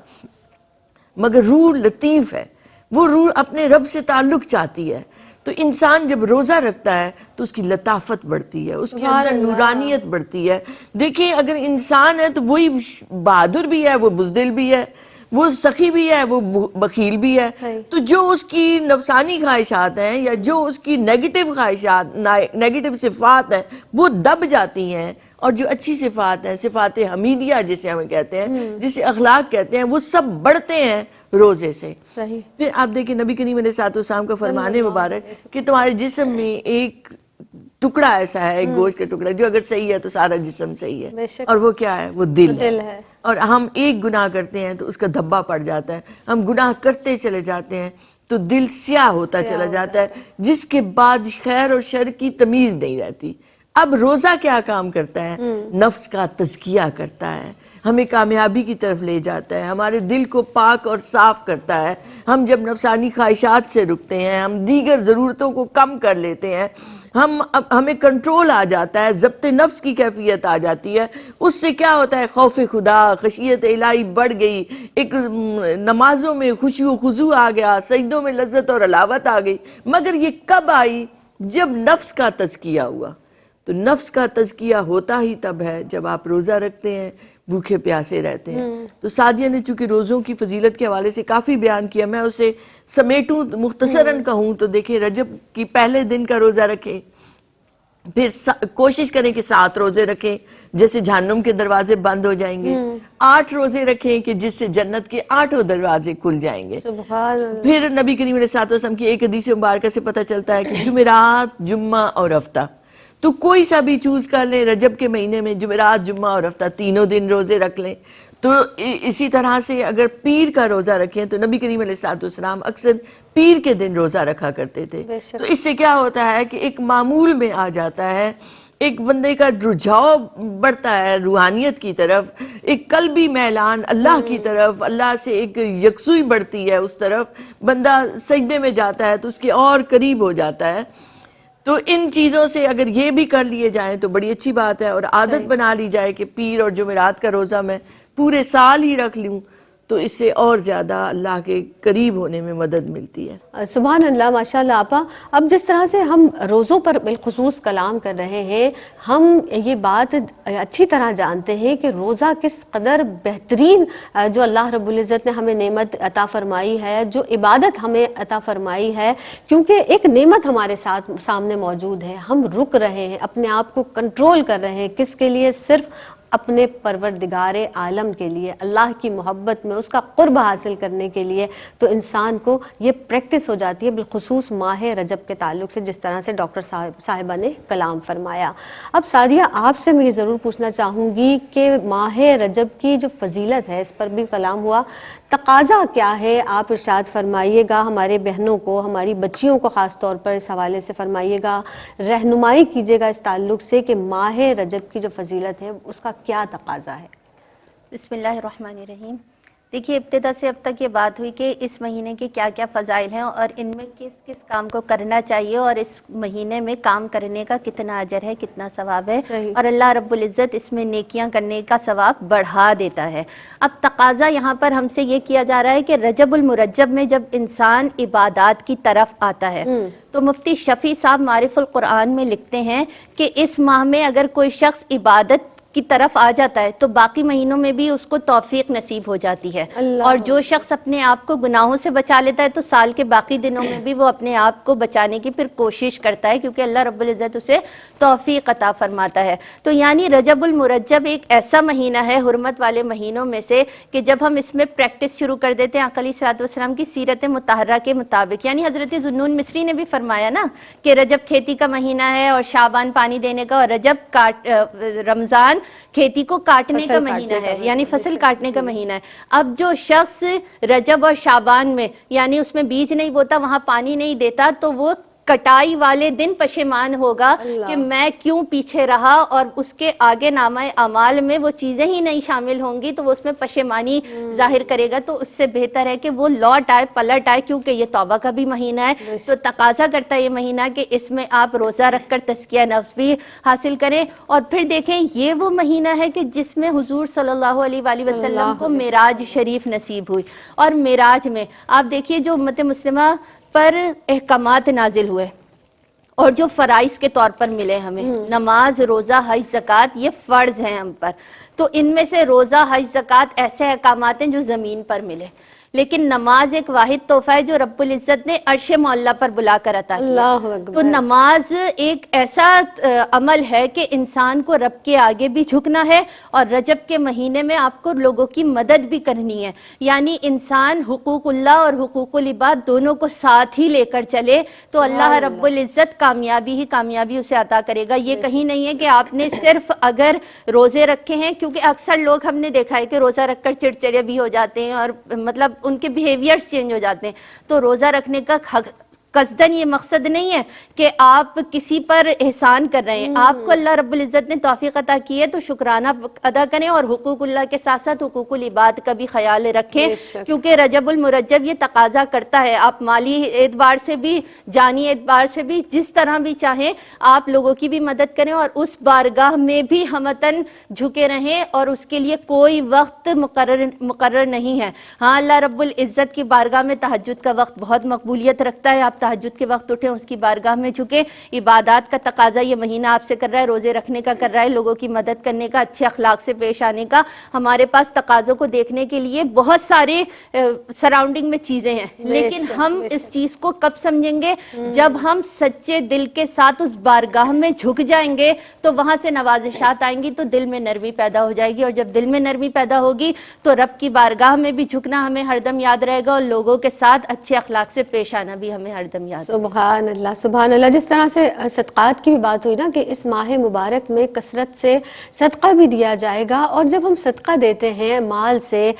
مگر روح لطیف ہے، وہ روح اپنے رب سے تعلق چاہتی ہے. تو انسان جب روزہ رکھتا ہے تو اس کی لطافت بڑھتی ہے، اس کے اندر نورانیت بڑھتی ہے. دیکھیں اگر انسان ہے تو وہی بہادر بھی ہے، وہ بزدل بھی ہے، وہ سخی بھی ہے، وہ بخیل بھی ہے. تو جو اس کی نفسانی خواہشات ہیں یا جو اس کی نیگیٹو خواہشات نیگیٹو صفات ہیں وہ دب جاتی ہیں، اور جو اچھی صفات ہیں، صفات حمیدیہ جسے ہمیں کہتے ہیں، جسے اخلاق کہتے ہیں، وہ سب بڑھتے ہیں روزے سے. پھر آپ دیکھیں نبی کریم علیہ السلام کا فرمان مبارک کہ تمہارے جسم میں ایک ٹکڑا ایسا ہے، ایک گوشت کا ٹکڑا جو اگر صحیح ہے تو سارا جسم صحیح ہے، اور وہ کیا ہے؟ وہ دل ہے. اور ہم ایک گناہ کرتے ہیں تو اس کا دھبا پڑ جاتا ہے، ہم گناہ کرتے چلے جاتے ہیں تو دل سیاہ ہوتا چلا جاتا ہے، جس کے بعد خیر اور شر کی تمیز نہیں رہتی. اب روزہ کیا کام کرتا ہے؟ نفس کا تزکیہ کرتا ہے، ہمیں کامیابی کی طرف لے جاتا ہے، ہمارے دل کو پاک اور صاف کرتا ہے. ہم جب نفسانی خواہشات سے رکتے ہیں، ہم دیگر ضرورتوں کو کم کر لیتے ہیں، ہمیں کنٹرول آ جاتا ہے، ضبط نفس کی کیفیت آ جاتی ہے. اس سے کیا ہوتا ہے؟ خوف خدا، خشیت الہی بڑھ گئی، ایک نمازوں میں خشوع و خضوع آ گیا، سجدوں میں لذت اور حلاوت آ گئی. مگر یہ کب آئی؟ جب نفس کا تزکیہ ہوا. تو نفس کا تزکیہ ہوتا ہی تب ہے جب آپ روزہ رکھتے ہیں، بھوکے پیاسے رہتے ہیں. تو سعدیہ نے چونکہ روزوں کی فضیلت کے حوالے سے کافی بیان کیا، میں اسے سمیٹوں مختصراً کہوں تو دیکھیں رجب کی پہلے دن کا روزہ رکھیں، پھر کوشش کریں کہ 7 روزے رکھیں جیسے جہنم کے دروازے بند ہو جائیں گے، 8 روزے رکھیں کہ جس سے جنت کے 8 دروازے کھل جائیں گے. پھر نبی کریم علیہ السلام کی ایک حدیث مبارکہ سے پتہ چلتا ہے کہ جمعرات، جمعہ اور ہفتہ، تو کوئی سا بھی چوز کر لیں رجب کے مہینے میں، جمعرات، جمعہ اور ہفتہ تینوں دن روزے رکھ لیں. تو اسی طرح سے اگر پیر کا روزہ رکھیں تو نبی کریم علیہ السلام اکثر پیر کے دن روزہ رکھا کرتے تھے. تو اس سے کیا ہوتا ہے کہ ایک معمول میں آ جاتا ہے، ایک بندے کا رجحاؤ بڑھتا ہے روحانیت کی طرف، ایک قلبی میلان اللہ کی طرف، اللہ سے ایک یکسوئی بڑھتی ہے، اس طرف بندہ سجدے میں جاتا ہے تو اس کے اور قریب ہو جاتا ہے. تو ان چیزوں سے اگر یہ بھی کر لیے جائیں تو بڑی اچھی بات ہے، اور عادت بنا لی جائے کہ پیر اور جمعرات کا روزہ میں پورے سال ہی رکھ لوں تو اس سے اور زیادہ اللہ کے قریب ہونے میں مدد ملتی ہے. سبحان اللہ، ماشاءاللہ آپا. اب جس طرح سے ہم روزوں پر بالخصوص کلام کر رہے ہیں، ہم یہ بات اچھی طرح جانتے ہیں کہ روزہ کس قدر بہترین جو اللہ رب العزت نے ہمیں نعمت عطا فرمائی ہے، جو عبادت ہمیں عطا فرمائی ہے، کیونکہ ایک نعمت ہمارے ساتھ سامنے موجود ہے. ہم رک رہے ہیں، اپنے آپ کو کنٹرول کر رہے ہیں، کس کے لیے؟ صرف اپنے پروردگار عالم کے لیے، اللہ کی محبت میں اس کا قرب حاصل کرنے کے لیے. تو انسان کو یہ پریکٹس ہو جاتی ہے، بالخصوص ماہ رجب کے تعلق سے جس طرح سے ڈاکٹر صاحبہ نے کلام فرمایا. اب سعدیہ آپ سے میں یہ ضرور پوچھنا چاہوں گی کہ ماہ رجب کی جو فضیلت ہے اس پر بھی کلام ہوا، تقاضا کیا ہے؟ آپ ارشاد فرمائیے گا ہمارے بہنوں کو، ہماری بچیوں کو خاص طور پر اس حوالے سے فرمائیے گا، رہنمائی کیجیے گا اس تعلق سے کہ ماہ رجب کی جو فضیلت ہے اس کا کیا تقاضا ہے؟ بسم اللہ الرحمن الرحیم. دیکھیے ابتدا سے اب تک یہ بات ہوئی کہ اس مہینے کے کیا کیا فضائل ہیں اور ان میں کس کس کام کو کرنا چاہیے اور اس مہینے میں کام کرنے کا کتنا اجر ہے، کتنا ثواب ہے، اور اللہ رب العزت اس میں نیکیاں کرنے کا ثواب بڑھا دیتا ہے. اب تقاضا یہاں پر ہم سے یہ کیا جا رہا ہے کہ رجب المرجب میں جب انسان عبادات کی طرف آتا ہے تو مفتی شفیع صاحب معارف القرآن میں لکھتے ہیں کہ اس ماہ میں اگر کوئی شخص عبادت کی طرف آ جاتا ہے تو باقی مہینوں میں بھی اس کو توفیق نصیب ہو جاتی ہے. اور جو شخص اپنے آپ کو گناہوں سے بچا لیتا ہے تو سال کے باقی دنوں میں بھی وہ اپنے آپ کو بچانے کی پھر کوشش کرتا ہے, کیونکہ اللہ رب العزت اسے توفیق عطا فرماتا ہے. تو یعنی رجب المرجب ایک ایسا مہینہ ہے حرمت والے مہینوں میں سے کہ جب ہم اس میں پریکٹس شروع کر دیتے ہیں آقا علیہ الصلوۃ والسلام کی سیرت مطہرہ کے مطابق, یعنی حضرت ذوالنون مصری نے بھی فرمایا نا کہ رجب کھیتی کا مہینہ ہے اور شعبان پانی دینے کا, اور رجب رمضان کھیتی کو کاٹنے کا مہینہ ہے, یعنی فصل کاٹنے کا مہینہ ہے. اب جو شخص رجب اور شعبان میں یعنی اس میں بیج نہیں بوتا, وہاں پانی نہیں دیتا, تو وہ کٹائی والے دن پشیمان ہوگا کہ میں کیوں پیچھے رہا, اور اس کے آگے نامہ اعمال میں وہ چیزیں ہی نہیں شامل ہوں گی تو وہ اس میں پشیمانی ظاہر کرے گا. تو اس سے بہتر ہے کہ وہ لوٹ آئے, پلٹ آئے, کیونکہ یہ توبہ کا بھی مہینہ ہے. تو تقاضا کرتا ہے یہ مہینہ کہ اس میں آپ روزہ رکھ کر تزکیہ نفس بھی حاصل کریں. اور پھر دیکھیں یہ وہ مہینہ ہے کہ جس میں حضور صلی اللہ علیہ وآلہ وسلم کو معراج شریف نصیب ہوئی, اور معراج میں آپ دیکھیے جو امت مسلمہ پر احکامات نازل ہوئے اور جو فرائض کے طور پر ملے ہمیں, نماز, روزہ, حج, زکوٰۃ, یہ فرض ہیں ہم پر. تو ان میں سے روزہ, حج, زکوٰۃ ایسے احکامات ہیں جو زمین پر ملے, لیکن نماز ایک واحد تحفہ ہے جو رب العزت نے عرش معلیٰ پر بلا کر عطا کیا. تو نماز ایک ایسا عمل ہے کہ انسان کو رب کے آگے بھی جھکنا ہے, اور رجب کے مہینے میں آپ کو لوگوں کی مدد بھی کرنی ہے. یعنی انسان حقوق اللہ اور حقوق العباد دونوں کو ساتھ ہی لے کر چلے تو اللہ رب العزت کامیابی ہی کامیابی اسے عطا کرے گا. یہ کہیں نہیں ہے کہ آپ نے صرف اگر روزے رکھے ہیں, کیونکہ اکثر لوگ ہم نے دیکھا ہے کہ روزہ رکھ کر چڑچڑے بھی ہو جاتے ہیں اور مطلب ان کے بیہیویئرز چینج ہو جاتے ہیں. تو روزہ رکھنے کا قصداً یہ مقصد نہیں ہے کہ آپ کسی پر احسان کر رہے ہیں, آپ کو اللہ رب العزت نے توفیق عطا کی ہے تو شکرانہ ادا کریں, اور حقوق اللہ کے ساتھ ساتھ حقوق العباد کا بھی خیال رکھیں, کیونکہ رجب المرجب یہ تقاضا کرتا ہے. آپ مالی اعتبار سے بھی, جانی اعتبار سے بھی, جس طرح بھی چاہیں آپ لوگوں کی بھی مدد کریں, اور اس بارگاہ میں بھی ہمتاً جھکے رہیں, اور اس کے لیے کوئی وقت مقرر نہیں ہے. ہاں اللہ رب العزت کی بارگاہ میں تہجد کا وقت بہت مقبولیت رکھتا ہے, آپ تہجد کے وقت اٹھیں, اس کی بارگاہ میں جھکیں. عبادات کا تقاضا یہ مہینہ آپ سے کر رہا ہے, روزے رکھنے کا کر رہا ہے, لوگوں کی مدد کرنے کا, اچھے اخلاق سے پیش آنے کا. ہمارے پاس تقاضوں کو دیکھنے کے لیے بہت سارے سراؤنڈنگ میں چیزیں ہیں, لیکن ہم اس چیز کو کب سمجھیں گے جب ہم سچے دل کے ساتھ اس بارگاہ میں جھک جائیں گے تو وہاں سے نوازشات آئیں گی, تو دل میں نرمی پیدا ہو جائے گی, اور جب دل میں نرمی پیدا ہوگی تو رب کی بارگاہ میں بھی جھکنا ہمیں ہر دم یاد رہے گا, اور لوگوں کے ساتھ اچھے اخلاق سے پیش آنا بھی ہمیں ہر دم یاد. سبحان اللہ, سبحان اللہ. جس طرح سے صدقات کی بھی بات ہوئی نا کہ اس ماہ مبارک میں کثرت سے صدقہ بھی دیا جائے گا, اور جب ہم صدقہ دیتے ہیں مال سے,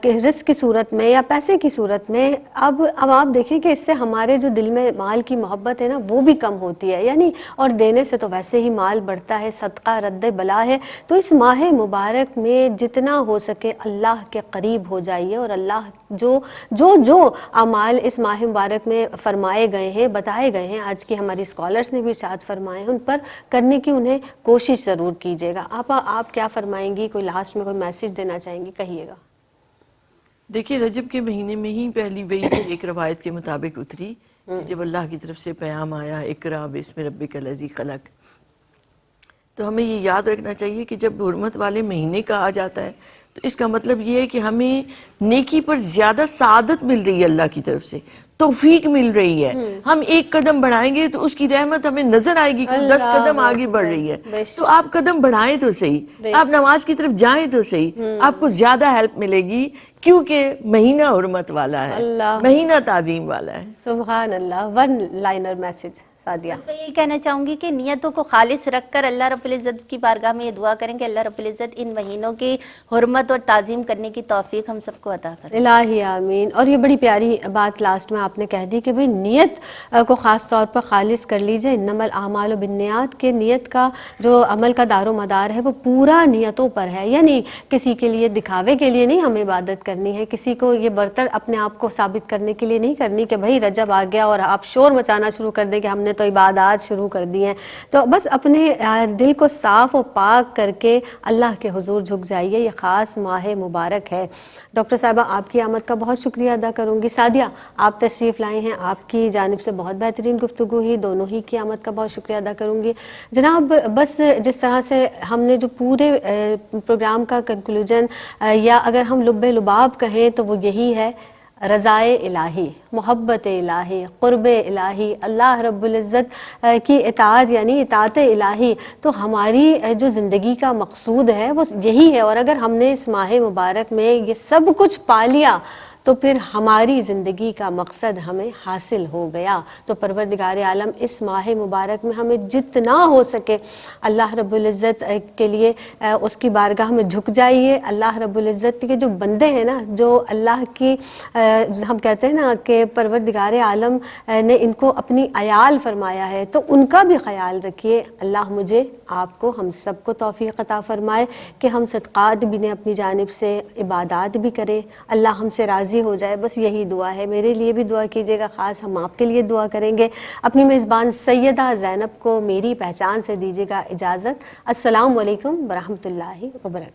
رزق کی صورت میں یا پیسے کی صورت میں, اب آپ دیکھیں کہ اس سے ہمارے جو دل میں مال کی محبت ہے نا وہ بھی کم ہوتی ہے, یعنی اور دینے سے تو ویسے ہی مال بڑھتا ہے, صدقہ رد بلا ہے. تو اس ماہ مبارک میں جتنا ہو سکے اللہ کے قریب ہو جائیے, اور اللہ جو اعمال اس ماہ مبارک میں فرمائے گئے ہیں, بتائے گئے ہیں, آج کی ہماری اسکالرس نے بھی ارشاد فرمائے ہیں, ان پر کرنے کی انہیں کوشش ضرور کیجیے گا. آپ کیا فرمائیں گی, کوئی لاسٹ میں کوئی میسج دینا چاہیں گی, کہیے گا. دیکھیے رجب کے مہینے میں ہی پہلی وحی ایک روایت کے مطابق اتری, جب اللہ کی طرف سے پیام آیا اقرا بسم ربک الذی خلق. تو ہمیں یہ یاد رکھنا چاہیے کہ جب حرمت والے مہینے کا آ جاتا ہے تو اس کا مطلب یہ ہے کہ ہمیں نیکی پر زیادہ سعادت مل رہی ہے, اللہ کی طرف سے توفیق مل رہی ہے. ہم ایک قدم بڑھائیں گے تو اس کی رحمت ہمیں نظر آئے گی کہ 10 قدم آگے بڑھ رہی ہے. تو آپ قدم بڑھائیں تو صحیح, آپ نماز کی طرف جائیں تو صحیح, آپ کو زیادہ ہیلپ ملے گی, کیونکہ مہینہ حرمت والا ہے, مہینہ تعظیم والا ہے. سبحان اللہ. One liner message Sadia. میں یہی کہنا چاہوں گی کہ نیتوں کو خالص رکھ کر اللہ رب العزت کی بارگاہ میں یہ دعا کریں کہ اللہ رب العزت ان مہینوں کی حرمت اور تعظیم کرنے کی توفیق ہم سب کو عطا کرے. الہی آمین. اور یہ بڑی پیاری بات لاسٹ میں آپ نے کہہ دی کہ بھئی نیت کو خاص طور پر خالص کر لیجئے. انما الاعمال بالنیات, کے نیت کا جو عمل کا دار و مدار ہے وہ پورا نیتوں پر ہے, یعنی کسی کے لیے دکھاوے کے لیے نہیں ہمیں عبادت کرنی ہے, کسی کو یہ برتر اپنے آپ کو ثابت کرنے کے لیے نہیں کرنی کہ بھئی رجب آ گیا اور آپ شور مچانا شروع کر دیں کہ ہم نے تو عبادات شروع کر دی ہیں. تو بس اپنے دل کو صاف و پاک کر کے اللہ کے حضور جھک جائیے. یہ خاص ماہ مبارک ہے. ڈاکٹر صاحبہ آپ کی آمد کا بہت شکریہ ادا کروں گی. سعدیہ آپ تشریف لائے ہیں, آپ کی جانب سے بہت بہترین گفتگو ہوئی, دونوں ہی کی آمد کا بہت شکریہ ادا کروں گی. جناب بس جس طرح سے ہم نے جو پورے پروگرام کا کنکلوژن یا اگر ہم لب لباب کہیں تو وہ یہی ہے, رضائے الہی, محبت الہی, قرب الہی, اللہ رب العزت کی اطاعت یعنی اطاعت الہی. تو ہماری جو زندگی کا مقصود ہے وہ یہی ہے, اور اگر ہم نے اس ماہ مبارک میں یہ سب کچھ پا لیا تو پھر ہماری زندگی کا مقصد ہمیں حاصل ہو گیا. تو پروردگار عالم اس ماہ مبارک میں ہمیں جتنا ہو سکے اللہ رب العزت کے لیے اس کی بارگاہ میں جھک جائیے. اللہ رب العزت کے جو بندے ہیں نا, جو اللہ کی ہم کہتے ہیں نا کہ پروردگار عالم نے ان کو اپنی عیال فرمایا ہے, تو ان کا بھی خیال رکھیے. اللہ مجھے, آپ کو, ہم سب کو توفیق عطا فرمائے کہ ہم صدقات بھی دیں اپنی جانب سے, عبادات بھی کریں, اللہ ہم سے راضی ہو جائے. بس یہی دعا ہے. میرے لیے بھی دعا کیجیے گا, خاص ہم آپ کے لیے دعا کریں گے. اپنی میزبان سیدہ زینب کو میری پہچان سے دیجیے گا اجازت. السلام علیکم ورحمۃ اللہ وبرکاتہ.